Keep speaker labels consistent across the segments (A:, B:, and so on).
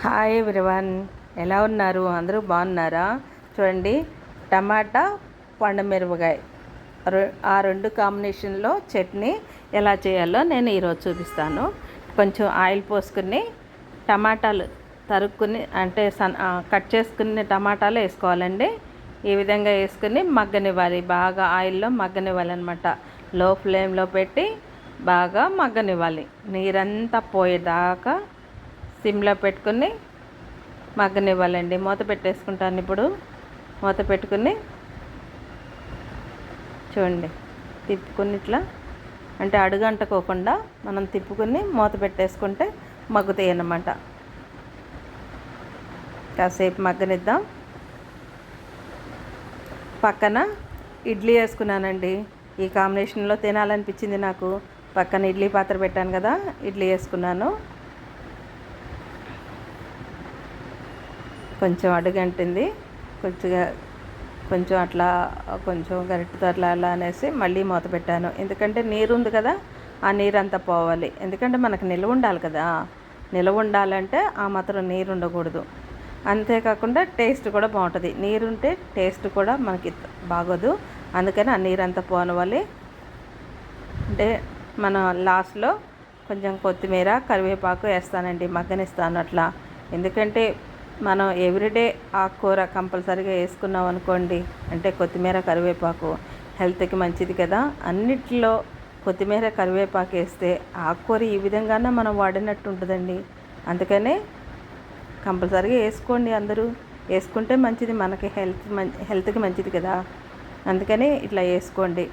A: Hi everyone, ఎలా ఉన్నారు? అందరూ బాగున్నారా? చూడండి, టమాటా పండుమిరపకాయ ఆ రెండు కాంబినేషన్లో చట్నీ ఎలా చేయాలో నేను ఈరోజు చూపిస్తాను. కొంచెం ఆయిల్ పోసుకుని టమాటాలు తరుక్కుని అంటే కట్ చేసుకుని టమాటాలు వేసుకోవాలండి. ఈ విధంగా వేసుకుని మగ్గనివ్వాలి, బాగా ఆయిల్లో మగ్గనివ్వాలి అనమాట. లో ఫ్లేమ్లో పెట్టి బాగా మగ్గనివ్వాలి. నీరంతా పోయేదాకా సిమ్లో పెట్టుకుని మగ్గనివ్వాలండి. మూత పెట్టేసుకుంటాను. ఇప్పుడు మూత పెట్టుకుని చూడండి, తిప్పుకుని ఇట్లా అంటే అడుగంటుకోకుండా మనం తిప్పుకుని మూత పెట్టేసుకుంటే మగ్గుతాయి అన్నమాట. కాసేపు మగ్గనిద్దాం. పక్కన ఇడ్లీ వేసుకున్నానండి. ఈ కాంబినేషన్లో తినాలనిపించింది నాకు. పక్కన ఇడ్లీ పాత్ర పెట్టాను కదా, ఇడ్లీ వేసుకున్నాను. కొంచెం అడుగంటింది, కొంచెం అట్లా కొంచెం గరిటెతో అట్లా అనేసి మళ్ళీ మూత పెట్టాను. ఎందుకంటే నీరు ఉంది కదా, ఆ నీరు అంతా పోవాలి. ఎందుకంటే మనకు నిల్వ ఉండాలి కదా, నిల్వ ఉండాలంటే ఆ మాత్రం నీరు ఉండకూడదు. అంతేకాకుండా టేస్ట్ కూడా బాగుంటుంది. నీరుంటే టేస్ట్ కూడా మనకి బాగోదు. అందుకని ఆ నీరు అంతా పోనివ్వాలి. అంటే మనం లాస్ట్లో కొంచెం కొత్తిమీర కరివేపాకు వేస్తానండి, మగ్గనిస్తాను అట్లా. ఎందుకంటే మనం ఎవ్రీడే ఆకుకూర కంపల్సరీగా వేసుకున్నాం అనుకోండి, అంటే కొత్తిమీర కరివేపాకు హెల్త్కి మంచిది కదా. అన్నిట్లో కొత్తిమీర కరివేపాకు వేస్తే ఆకుకూర ఈ విధంగానే మనం వాడినట్టు ఉంటుందండి. అందుకనే కంపల్సరీగా వేసుకోండి, అందరూ వేసుకుంటే మంచిది, మనకి హెల్త్కి మంచిది కదా. అందుకని ఇట్లా వేసుకోండి.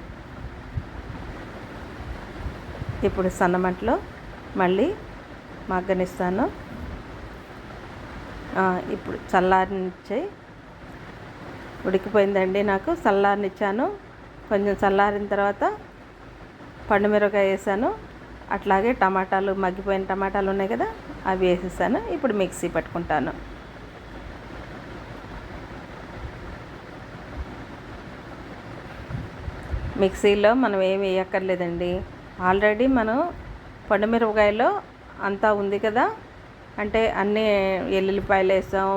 A: ఇప్పుడు సన్నమంటలో మళ్ళీ మగ్గనిస్తాను. ఇప్పుడు చల్లారనిచ్చి ఉడికిపోయిందండి. నాకు చల్లారనిచ్చాను. కొంచెం చల్లారిన తర్వాత పండుమిరపకాయ వేసాను. అట్లాగే టమాటాలు, మగ్గిపోయిన టమాటాలు ఉన్నాయి కదా, అవి వేసేసాను. ఇప్పుడు మిక్సీ పట్టుకుంటాను. మిక్సీలో మనం ఏమి వేయక్కర్లేదండి. ఆల్రెడీ మనం పండుమిరపకాయలో అంతా ఉంది కదా, అంటే అన్నీ ఎల్లుల్లిపాయలు వేసాం,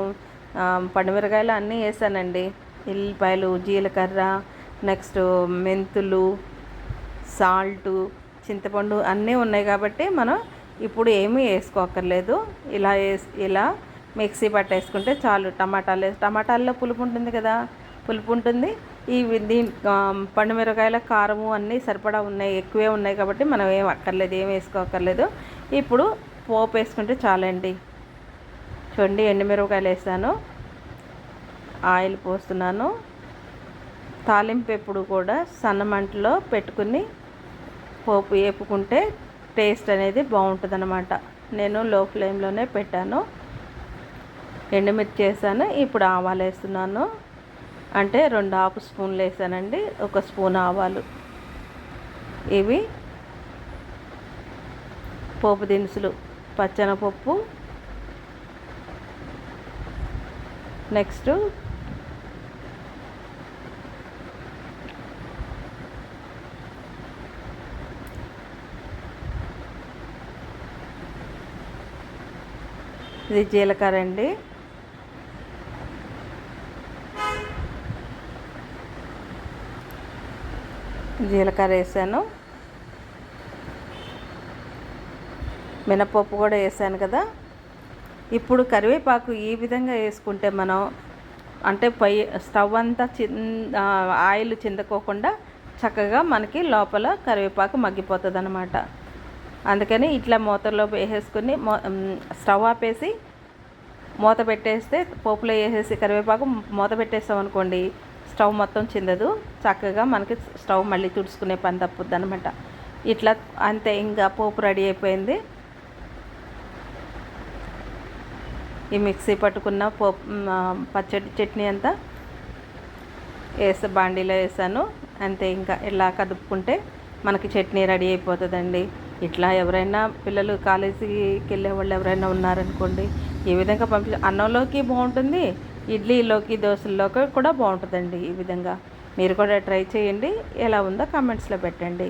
A: పండుమిరకాయలు అన్నీ వేసానండి. ఎల్లుల్లిపాయలు, జీలకర్ర, నెక్స్ట్ మెంతులు, సాల్టు, చింతపండు అన్నీ ఉన్నాయి కాబట్టి మనం ఇప్పుడు ఏమీ వేసుకోక్కర్లేదు. ఇలా మిక్సీ పట్టేసుకుంటే చాలు. టమాటాల్లో పులుపు ఉంటుంది కదా, పులుపు ఉంటుంది. పండుమిరకాయల కారము అన్నీ సరిపడా ఉన్నాయి, ఎక్కువే ఉన్నాయి కాబట్టి మనం ఏం అక్కర్లేదు, ఏం వేసుకోక్కర్లేదు. ఇప్పుడు పోపు వేసుకుంటే చాలండి. చూడండి, ఎండుమిరపకాయలు వేసాను, ఆయిల్ పోస్తున్నాను. తాలింపు ఎప్పుడు కూడా సన్నమంటలో పెట్టుకుని పోపు వేపుకుంటే టేస్ట్ అనేది బాగుంటుంది అన్నమాట. నేను లో ఫ్లేమ్లోనే పెట్టాను. ఎండుమిర్చి వేసాను. ఇప్పుడు ఆవాలు వేస్తున్నాను. అంటే 2 స్పూన్లు వేసానండి, 1 స్పూన్ ఆవాలు. ఇవి పోపు దినుసులు, పచ్చెనపప్పు, నెక్స్ట్ ఇది జీలకర్ర అండి. జీలకర్ర వేసాను. మినపప్పు కూడా వేసాను కదా. ఇప్పుడు కరివేపాకు ఈ విధంగా వేసుకుంటే మనం అంటే స్టవ్ అంతా ఆయిల్ చిందకోకుండా చక్కగా మనకి లోపల కరివేపాకు మగ్గిపోతుంది అన్నమాట. అందుకని ఇట్లా మూతలో వేసేసుకుని స్టవ్ ఆపేసి మూత పెట్టేస్తే, పోపులో వేసేసి కరివేపాకు మూత పెట్టేస్తాం అనుకోండి, స్టవ్ మొత్తం చిందదు. చక్కగా మనకి స్టవ్ మళ్ళీ తుడుచుకునే పని తప్పుద్ది అనమాట. ఇట్లా అంతే, ఇంకా పోపు రెడీ అయిపోయింది. ఈ మిక్సీ పట్టుకున్న పచ్చడి చట్నీ అంతా బాండీలో వేసాను. అంతే, ఇంకా ఇలా కదుపుకుంటే మనకి చట్నీ రెడీ అయిపోతుందండి. ఇట్లా ఎవరైనా పిల్లలు కాలేజీకి వెళ్ళే వాళ్ళు ఎవరైనా ఉన్నారనుకోండి, ఈ విధంగా అన్నంలోకి బాగుంటుంది, ఇడ్లీలోకి, దోశల్లోకి కూడా బాగుంటుందండి. ఈ విధంగా మీరు కూడా ట్రై చేయండి. ఎలా ఉందో కామెంట్స్లో పెట్టండి.